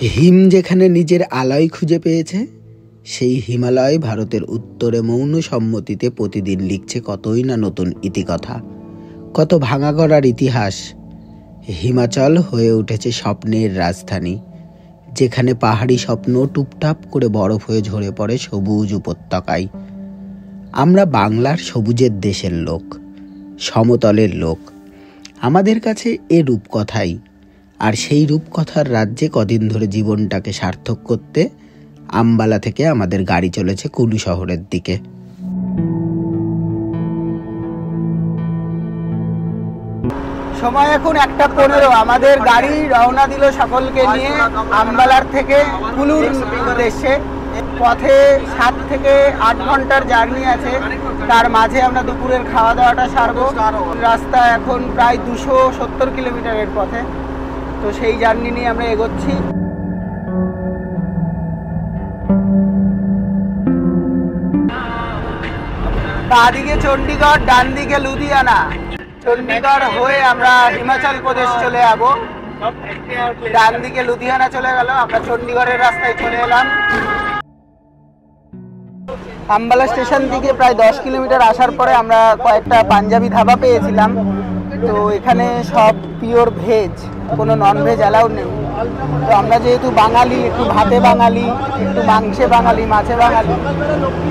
হিম যেখানে নিজের আলয় খুঁজে পেয়েছে, সেই হিমালয় ভারতের উত্তরে মৌন সম্মতিতে প্রতিদিন লিখছে কতই না নতুন ইতিকথা, কত ভাঙাগড়ার ইতিহাস। হিমাচল হয়ে উঠেছে স্বপ্নের রাজধানী, যেখানে পাহাড়ি স্বপ্ন টুপটাপ করে বরফ হয়ে ঝরে পড়ে সবুজ উপত্যকায়। আমরা বাংলার সবুজের দেশের লোক, সমতলের লোক। আমাদের কাছে এ রূপকথাই। আর সেই রূপকথার রাজ্যে কদিন ধরে জীবনটাকে সার্থক করতে আম্বালা থেকে আমাদের গাড়ি চলেছে কুলু শহরের দিকে। সময় এখন 1:15। আমাদের গাড়ি রওনা দিল সকলকে নিয়ে আম্বালার থেকে কুলুর উদ্দেশ্যে। পথে 7 থেকে 8 ঘন্টার জার্নি আছে, তার মাঝে আমরা দুপুরের খাওয়া দাওয়াটা সারবো। রাস্তা এখন প্রায় 270 কিলোমিটারের পথে, তো সেই জার্নি নিয়ে আমরা এগোচ্ছি। বাঁদিকে চণ্ডীগড়, ডান দিকে লুধিয়ানা। চণ্ডীগড় হয়ে আমরা হিমাচল প্রদেশ চলে যাবো। ডান দিকে লুধিয়ানা চলে গেল, আমরা চণ্ডীগড়ের রাস্তায় চলে এলাম। আম্বালা স্টেশন থেকে প্রায় 10 কিলোমিটার আসার পরে আমরা কয়েকটা পাঞ্জাবি ধাবা পেয়েছিলাম। তো এখানে সব পিওর ভেজ, কোনো নন ভেজ অ্যালাউ নেই। তো আমরা যেহেতু বাঙালি, একটু ভাতে বাঙালি, একটু মাংসে বাঙালি, মাছে বাঙালি,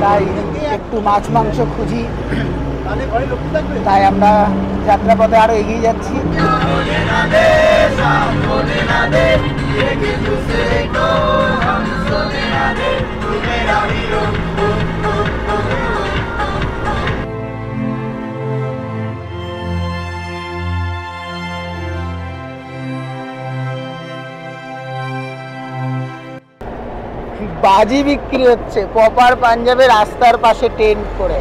তাই একটু মাছ মাংস খুঁজি। তাই আমরা যাত্রাপথে আরো এগিয়ে যাচ্ছি। বাজি বিক্রি হচ্ছে প্রপার পাঞ্জাবের রাস্তার পাশে টেন্ট করে।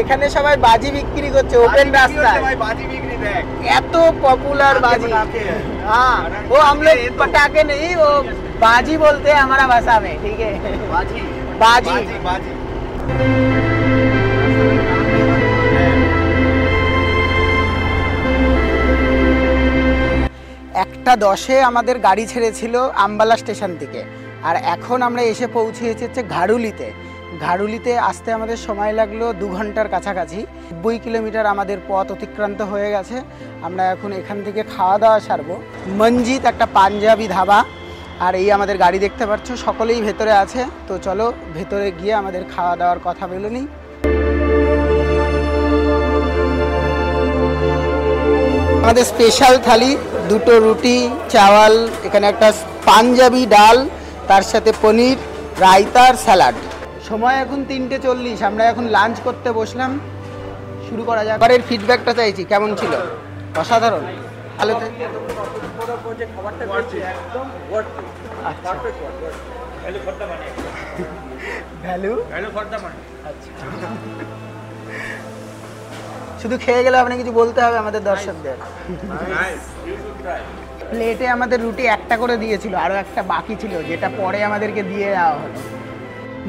এখানে সবাই বাজি বিক্রি করছে ওপেন রাস্তায়। এত পপুলার বাজি। हाँ वो हम लोग पटाखे नहीं, वो बाजी बोलते हैं हमारा भाषा में, ठीक है। बाजी बाजी बाजी। 1:10 আমাদের গাড়ি ছেড়েছিল আম্বালা স্টেশন থেকে, আর এখন আমরা এসে পৌঁছেছি হচ্ছে ঘাড়ুলিতে। ঘাড়ুলিতে আসতে আমাদের সময় লাগলো 2 ঘন্টার কাছাকাছি। 90 কিলোমিটার আমাদের পথ অতিক্রান্ত হয়ে গেছে। আমরা এখন এখান থেকে খাওয়া দাওয়া সারবো। মঞ্জিত একটা পাঞ্জাবি ধাবা, আর এই আমাদের গাড়ি দেখতে পাচ্ছ, সকলেই ভেতরে আছে। তো চলো ভেতরে গিয়ে আমাদের খাওয়া দাওয়ার কথা বলে নিই। আমাদের স্পেশাল থালি, 2টো রুটি, চাওয়াল, এখানে একটা পাঞ্জাবি ডাল, তার সাথে পনির, রায়তার স্যালাড। সময় এখন 3:40। আমরা এখন লাঞ্চ করতে বসলাম। শুরু করা যাক। এর ফিডব্যাকটা চাইছি, কেমন ছিল? অসাধারণ। ভালো ভ্যালু শুধু খেয়ে গেলে আপনি কিছু বলতে হবে আমাদের দর্শকদের। প্লেটে আমাদের রুটি একটা করে দিয়েছিল, আরও একটা বাকি ছিল, যেটা পরে আমাদেরকে দিয়ে দেওয়া হলো।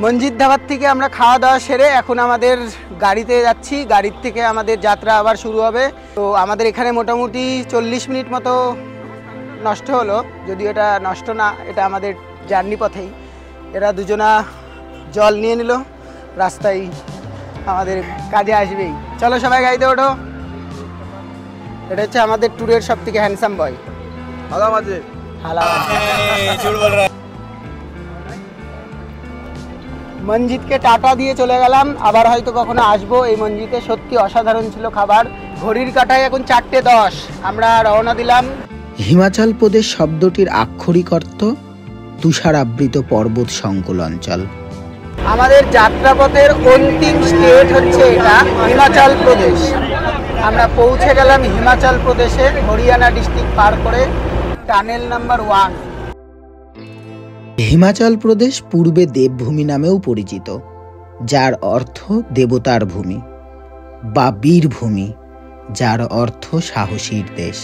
মঞ্জিত ধাবার থেকে আমরা খাওয়া দাওয়া সেরে এখন আমাদের গাড়িতে যাচ্ছি। গাড়ির থেকে আমাদের যাত্রা আবার শুরু হবে। তো আমাদের এখানে মোটামুটি 40 মিনিট মতো নষ্ট হলো, যদিও এটা নষ্ট না, এটা আমাদের জার্নি পথেই। এরা দুজনা জল নিয়ে নিল, রাস্তায় আমাদের কাজে আসবেই। চলো সবাই গাড়িতে ওঠো। এটা হচ্ছে আমাদের ট্যুরের সব থেকে হ্যান্ডসাম বয়। মঞ্জিতকে টাটা দিয়ে চলে গেলাম, আবার হয়তো কখনো আসবো এই মঞ্জিতে। সত্যি অসাধারণ ছিল খাবার। ঘড়ির কাঁটায় এখন 4:10। আমরা রওনা দিলাম। হিমাচল প্রদেশ শব্দটির আক্ষরিক অর্থ তুষারাবৃত পর্বত সংকুল অঞ্চল। আমাদের যাত্রাপথের অন্তিম স্টেট হচ্ছে এটা, হিমাচল প্রদেশ। আমরা পৌঁছে গেলাম হিমাচল প্রদেশের হরিয়ানা ডিস্ট্রিক্ট পার করে, টানেল নাম্বার 1। হিমাচল প্রদেশ পূর্বে দেবভূমি নামেও পরিচিত, যার অর্থ দেবতার ভূমি, বা বীরভূমি, যার অর্থ সাহসীর দেশ।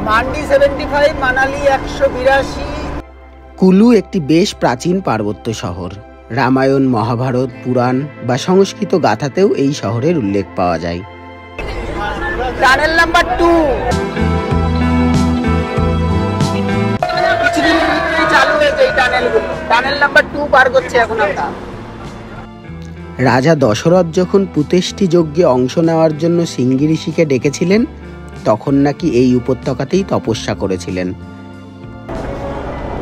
মান্ডি 75, মানালি 182। কুলু একটি বেশ প্রাচীন পার্বত্য শহর। রামায়ণ, মহাভারত, পুরাণ বা সংস্কৃত গাথাতেও এই শহরের উল্লেখ পাওয়া যায়। Tunnel number 2। নাম্বার 2 পার করছি এখন আমরা। রাজা দশরথ যখন পুতেষ্টি যজ্ঞে অংশ নেওয়ার জন্য সিঙ্গি ঋষিকে ডেকেছিলেন, তখন নাকি এই উপত্যকাতেই তপস্যা করেছিলেন।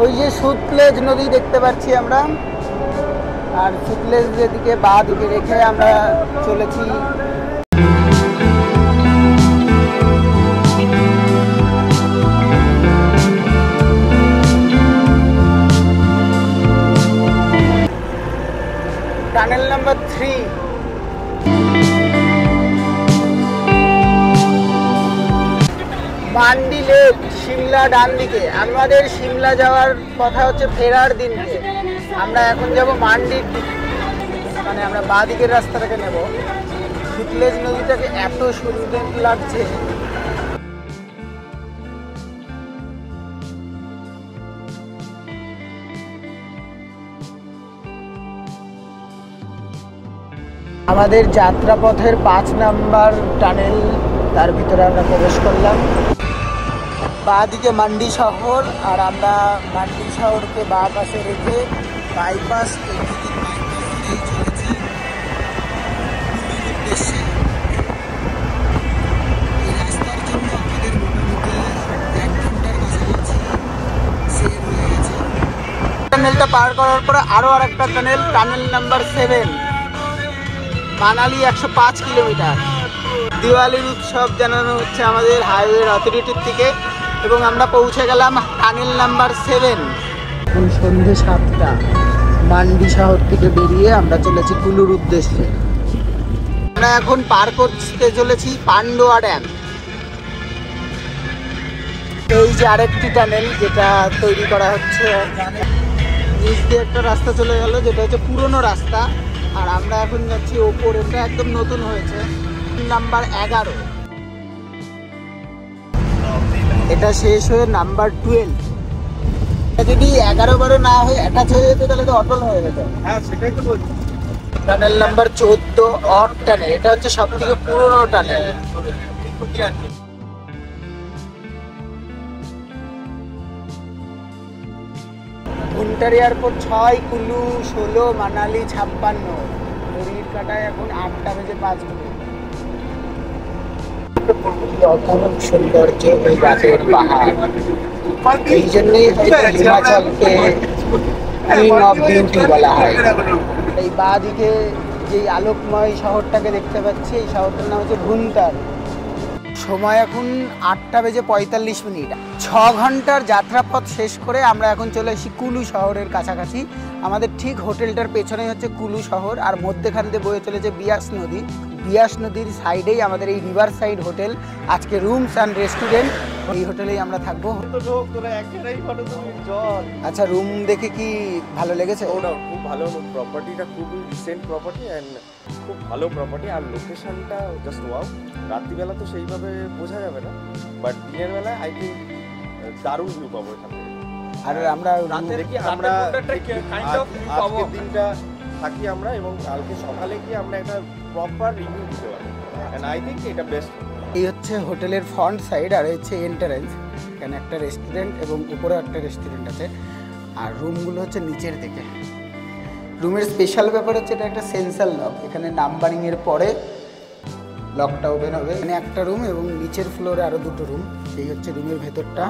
ওই যে সুতলেজ নদী দেখতে পাচ্ছি আমরা, আর সুতলেজের দিকে বাঁ দিকে রেখে আমরা চলেছি tunnel number 3। Mandi lake, Simla ডান দিকে। আমাদের সিমলা যাওয়ার কথা হচ্ছে ফেরার দিনকে, আমরা এখন যাব মান্ডির দিকে, মানে আমরা বাঁ দিকের রাস্তাটাকে নেব। সুতলেজ নদীটাকে এত সুন্দর লাগছে। আমাদের যাত্রাপথের 5 নাম্বার টানেল, তার ভিতরে আমরা প্রবেশ করলাম। বাঁ দিকে মান্ডি শহর, আর আমরা মান্ডি শহরকে বাঁ পাশে রেখে বাইপাস টানেলটা পার করার পরে আরো আরেকটা tunnel, tunnel number 7, Manali 105 kilometre. দিওয়ালির উৎসব জানানো হচ্ছে আমাদের হাইওয়ে অথরিটির থেকে, এবং আমরা পৌঁছে গেলাম টানেল নাম্বার 7। এখন সন্ধ্যে 7টা। মান্ডি শহর থেকে বেরিয়ে আমরা চলেছি কুলুর উদ্দেশ্যে। আমরা এখন পার করতে চলেছি পান্ডোয়া ড্যাম। এই যে আরেকটি টানেল যেটা তৈরি করা হচ্ছে, নিচ দিয়ে একটা রাস্তা চলে গেল যেটা হচ্ছে পুরনো রাস্তা, আর আমরা এখন যাচ্ছি ওপরে, এটা একদম নতুন হয়েছে, নাম্বার 11। এটা শেষ হয়ে নাম্বার 12। যদি 11-12 না হয়ে অ্যাটাচ হয়ে যেত তাহলে তো অটল হয়ে যেত। হ্যাঁ, সেটাই তো বলছি। টানেল নাম্বার 14 অট টানেল, এটা হচ্ছে সব থেকে পুরনো টানেল। ভুন্টার এয়ারপোর্ট 6, কুলু 16, মানালি 56। ঘড়ির কাটায় এখন 8টা বেজে 5 মিনিট। অপরূপ সৌন্দর্য ওই গাছের পাহাড়, এই জন্যই হিমাচলকে কুইন অফ বিউটি বলা হয়। এই বাঁ দিকে যে আলোকময় শহরটাকে দেখতে পাচ্ছি, এই শহরটার নাম হচ্ছে ভুন্টার। সময় এখন 8টা বেজে 45 মিনিট। 6 ঘন্টার যাত্রাপথ শেষ করে আমরা এখন চলে এসেছি কুলু শহরের কাছাকাছি। আমাদের ঠিক হোটেলটার পেছনেই হচ্ছে কুলু শহর, আর মধ্যেখান দিয়ে বয়ে চলেছে বিয়াস নদী। বিয়াস নদীর সাইডেই আমাদের এই রিভার সাইড হোটেল, আজকে রুমস অ্যান্ড রেস্টুরেন্ট। এই হোটেলেই আমরা থাকবো। আচ্ছা, রুম দেখে কি ভালো লেগেছে? ওটা খুব ভালো, প্রপার্টিটা খুবই রিসেন্ট প্রপার্টি অ্যান্ড খুব ভালো প্রপার্টি, আর লোকেশনটা জাস্ট ওয়াও। রাত্রিবেলা তো সেইভাবে বোঝা যাবে না, বাট দিনের বেলায় আই থিঙ্ক দারুণ ভিউ পাবো এখান থেকে। আর আমরা দেখি আমরা আজকের দিনটা থাকি আমরা, এবং কালকে সকালে গিয়ে আমরা একটা প্রপার রিভিউ দিতে পারবো, অ্যান্ড আই থিঙ্ক এটা বেস্ট। এই হচ্ছে হোটেলের ফ্রন্ট সাইড, আর হচ্ছে এন্ট্রান্স। এখানে একটা রেস্টুরেন্ট এবং উপরে একটা রেস্টুরেন্ট আছে, আর রুমগুলো হচ্ছে নিচের দিকে। রুমের স্পেশাল ব্যাপার হচ্ছে এটা একটা সেন্সার লক, এখানে নাম্বারিংয়ের পরে লকটা ওপেন হবে। এখানে একটা রুম এবং নিচের ফ্লোরে আরও 2টো রুম। এই হচ্ছে রুমের ভেতরটা।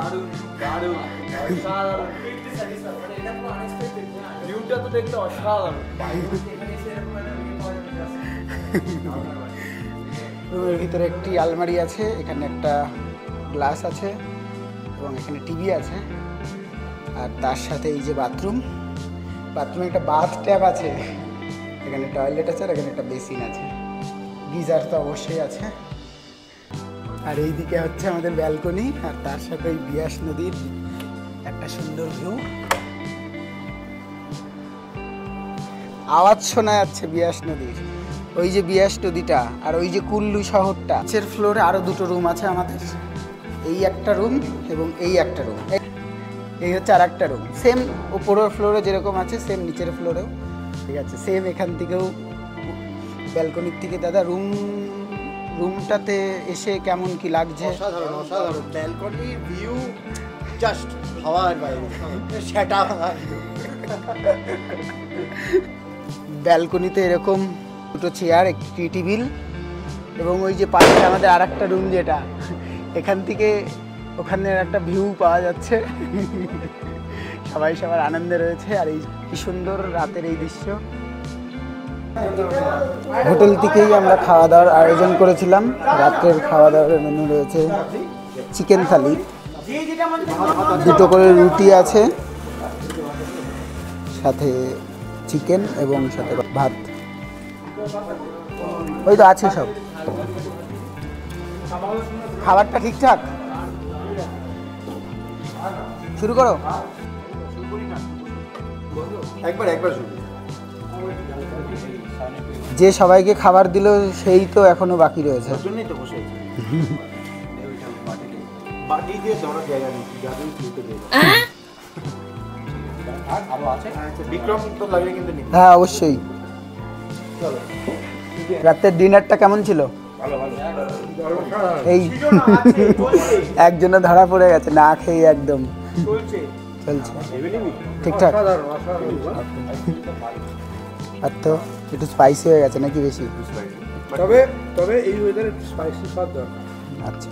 রুমের ভিতরে একটি আলমারি আছে, এখানে একটা গ্লাস আছে এবং এখানে টিভি আছে, আর তার সাথে এই যে বাথরুমে একটা বাথ ট্যাপ আছে, এখানে টয়লেট আছে, আর এখানে একটা বেসিন আছে, গিজার তো অবশ্যই আছে। আর এইদিকে হচ্ছে আমাদের ব্যালকনি, আর তার সাথে এই বিয়াস নদীর একটা সুন্দর ভিউ। আওয়াজ শোনা যাচ্ছে বিয়াস নদীর, ওই যে বিয়াস নদীটা, আর ওই যে কুল্লু শহরটা। নিচের ফ্লোরে আরো 2টো রুম আছে আমাদের, এই একটা রুম এবং এই একটা রুম। এই হচ্ছে আর একটা রুম, সেম উপরের ফ্লোরে যেরকম আছে সেম নিচের ফ্লোরেও, ঠিক আছে, সেম এখান থেকেও ব্যালকনির থেকে। দাদা, রুমটাতে এসে কেমন কি লাগছে? অসাধারণ, অসাধারণ ব্যালকনির ভিউ, জাস্ট হাওয়ার বাইরে সেটা ব্যালকনিতে এরকম দুটো চেয়ার, একটি টেবিল এবং ওই যে পাশে আমাদের আর একটা রুম, যেটা এখান থেকে ওখানের একটা ভিউ পাওয়া যাচ্ছে। সবাই সবার আনন্দে রয়েছে। আর এই কি সুন্দর রাতের এই দৃশ্য। হোটেল থেকেই আমরা খাওয়া দাওয়ার আয়োজন করেছিলাম। রাতের খাওয়া দাওয়ার মেনু রয়েছে চিকেন থালি, দুটো করে রুটি আছে, সাথে চিকেন এবং সাথে ভাত। ওই তো আছে সব। খাবারটা ঠিকঠাক, শুরু করো। একবার শুরু। যে সবাইকে খাবার দিল সেই তো এখনো বাকি রয়েছে। জন্যই তো বসে আছি। বাটি দিয়ে ধরার জায়গা নেই, যাদের দিতে দেবে। আর আরো আছে বিক্রম তো লাগলে কিন্তু নেই। হ্যাঁ অবশ্যই। চলো। রাতের ডিনারটা কেমন ছিল? ভালো এই একজনে ধরা পড়ে গেছে না খেয়ে, একদম চলছে ঠিকঠাক। আর তো একটু স্পাইসি হয়ে গেছে নাকি বেশি? তবে এই ওয়েদারে স্পাইসি স্বাদ দরকার। আচ্ছা।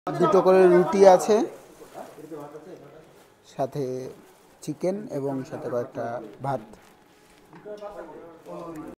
দুটো করে রুটি আছে, সাথে চিকেন এবং সাথে কয়েকটা ভাত।